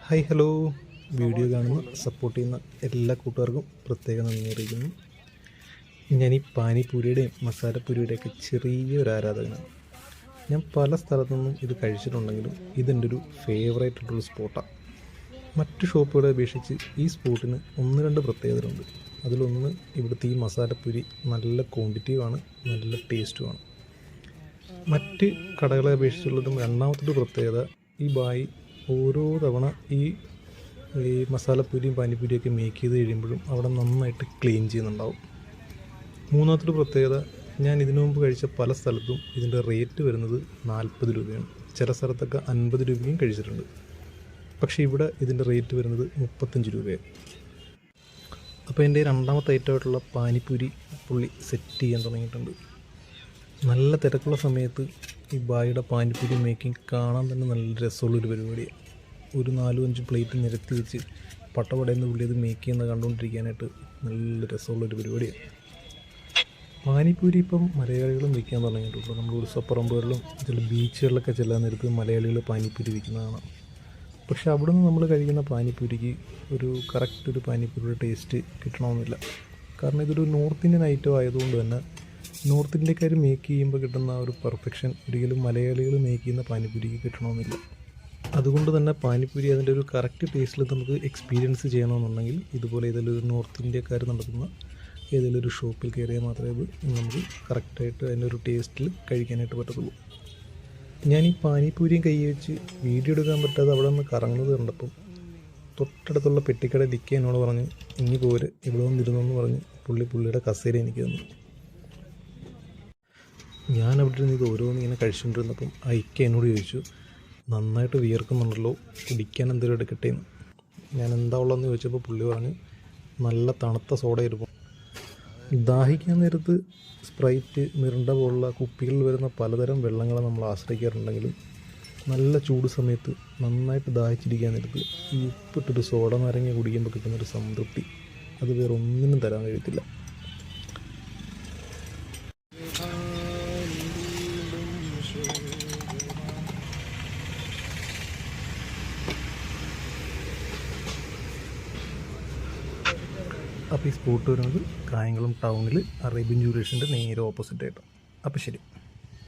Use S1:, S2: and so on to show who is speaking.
S1: Hi hello, video കാണുന്ന support ചെയ്യുന്ന എല്ലാ കൂട്ടുകാർക്കും പ്രത്യേകം നന്ദി അറിയിക്കുന്നു. ഞാൻ ഈ പാനിപ്പൂരിയുടെയും മസാലപ്പൂരിയുടെയൊക്കെ ചെറിയൊരു ആരാധകനാണ്. ഞാൻ പല സ്ഥലത്തുനിന്നും ഇത് കഴിച്ചിട്ടുണ്ടെങ്കിലും ഇതെൻ്റെ ഒരു ഫേവറേറ്റ് ആയിട്ടുള്ള സ്പോട്ടാണ്. മറ്റ് ഷോപ്പുകളെ അപേക്ഷിച്ച് ഈ സ്പോട്ടിന് 1-2 പ്രത്യേകതകളുണ്ട്. അതിലൊന്ന്, ഇവിടുത്തെ ഈ മസാലപ്പൂരി നല്ല ക്വാണ്ടിറ്റിയുമാണ്, നല്ല ടേസ്റ്റുമാണ്. മറ്റ് കടകളെ അപേക്ഷിച്ചുള്ളതും രണ്ടാമത്തെ പ്രത്യേകത, ഈ ബായി ഓരോ തവണ ഈ മസാലപ്പൂരിയും പാനിപ്പൂരിയൊക്കെ മേക്ക് ചെയ്ത് കഴിയുമ്പോഴും അവിടെ നന്നായിട്ട് ക്ലീൻ ചെയ്യുന്നുണ്ടാവും. മൂന്നാമത്തെ പ്രത്യേകത, ഞാൻ ഇതിനു മുമ്പ് കഴിച്ച പല സ്ഥലത്തും ഇതിൻ്റെ റേറ്റ് വരുന്നത് 40 രൂപയാണ്. ചില സ്ഥലത്തൊക്കെ 50 രൂപയും കഴിച്ചിട്ടുണ്ട്. പക്ഷേ ഇവിടെ ഇതിൻ്റെ റേറ്റ് വരുന്നത് 35 രൂപയാണ്. അപ്പോൾ എൻ്റെ രണ്ടാമത്തെ ഐറ്റമായിട്ടുള്ള പാനിപ്പൂരി പുള്ളി സെറ്റ് ചെയ്യാൻ തുടങ്ങിയിട്ടുണ്ട്. നല്ല തിരക്കുള്ള സമയത്ത് ഈ ബായിയുടെ പാനിപ്പൂരി മേക്കിംഗ് കാണാൻ തന്നെ നല്ല രസമുള്ളൊരു പരിപാടിയാണ്. ഒരു 4-5 പ്ലേറ്റ് നിരത്തി വെച്ച് പട്ടപടയെന്ന് പുള്ളി അത് മേക്ക് ചെയ്യുന്നത് കണ്ടുകൊണ്ടിരിക്കാനായിട്ട് നല്ല രസമുള്ളൊരു പരിപാടിയാണ്. പാനിപ്പൂരി ഇപ്പം മലയാളികളും വയ്ക്കാൻ തുടങ്ങിയിട്ടുണ്ട്. നമ്മൾ ഉത്സവപ്പറമ്പുകളിലും ചില ബീച്ചുകളിലൊക്കെ ചെല്ലാൻ നേരത്ത് മലയാളികൾ പാനിപ്പൂരി വയ്ക്കുന്നതാണ്. പക്ഷേ അവിടെ നിന്ന് നമ്മൾ കഴിക്കുന്ന പാനിപ്പൂരിക്ക് ഒരു കറക്റ്റ് ഒരു പാനിപ്പൂരിയുടെ ടേസ്റ്റ് കിട്ടണമെന്നില്ല. കാരണം ഇതൊരു നോർത്ത് ഇന്ത്യൻ ഐറ്റം ആയതുകൊണ്ട് തന്നെ നോർത്ത് ഇന്ത്യക്കാർ മേക്ക് ചെയ്യുമ്പോൾ കിട്ടുന്ന ഒരു പെർഫെക്ഷൻ ഒരിക്കലും മലയാളികൾ മേക്ക് ചെയ്യുന്ന പാനിപ്പൂരിക്ക് കിട്ടണമെന്നില്ല. അതുകൊണ്ട് തന്നെ പാനിപ്പൂരി അതിൻ്റെ ഒരു കറക്റ്റ് ടേസ്റ്റിൽ നമുക്ക് എക്സ്പീരിയൻസ് ചെയ്യണമെന്നുണ്ടെങ്കിൽ ഇതുപോലെ ഏതെങ്കിലും ഒരു നോർത്ത് ഇന്ത്യക്കാർ നടത്തുന്ന ഏതെങ്കിലും ഒരു ഷോപ്പിൽ കയറിയാൽ മാത്രമേ അത് നമുക്ക് കറക്റ്റായിട്ട് അതിൻ്റെ ഒരു ടേസ്റ്റിൽ കഴിക്കാനായിട്ട് പറ്റത്തുള്ളൂ. ഞാൻ ഈ പാനിപ്പൂരിയും കൈ വെച്ച് വീഡിയോ എടുക്കാൻ പറ്റാതെ അവിടെ നിന്ന് കറങ്ങുന്നത് കണ്ടപ്പം തൊട്ടടുത്തുള്ള പെട്ടിക്കട ലിക്ക എന്നോട് പറഞ്ഞ്, ഇനി പോര് ഇവിടെ വന്നിരുന്നെന്ന് പറഞ്ഞ് പുള്ളിയുടെ കസേര എനിക്ക് തന്നു. ഞാൻ അവിടെ ഇരുന്ന് ഇത് ഓരോന്ന് ഇങ്ങനെ കഴിച്ചുകൊണ്ടിരുന്നപ്പം ഐക്ക എന്നോട് ചോദിച്ചു, നന്നായിട്ട് വിയർക്കുന്നുണ്ടല്ലോ, കുടിക്കാൻ എന്തെങ്കിലും എടുക്കട്ടെ എന്ന്. ഞാൻ എന്താ ഉള്ളതെന്ന് ചോദിച്ചപ്പോൾ പുള്ളി പറഞ്ഞ്, നല്ല തണുത്ത സോഡ ഇരുപ്പം. ദാഹിക്കാൻ നേരത്ത് സ്പ്രൈറ്റ്, മിറിണ്ട പോലുള്ള കുപ്പികളിൽ വരുന്ന പലതരം വെള്ളങ്ങളെ നമ്മൾ ആശ്രയിക്കാറുണ്ടെങ്കിലും നല്ല ചൂട് സമയത്ത് നന്നായിട്ട് ദാഹിച്ചിരിക്കാൻ നേരത്ത് ഈ ഉപ്പിട്ടൊരു സോഡ നാരങ്ങ കുടിക്കുമ്പോൾ കിട്ടുന്നൊരു സംതൃപ്തി അത് വേറെ ഒന്നിനും തരാൻ കഴിയത്തില്ല. അപ്പോൾ ഈ സ്പോട്ട് വരുന്നത് കായംകുളം ടൗണിൽ അറേബ്യൻ ജൂലേഴ്സിൻ്റെ നേരെ ഓപ്പോസിറ്റായിട്ടാണ്. അപ്പോൾ ശരി.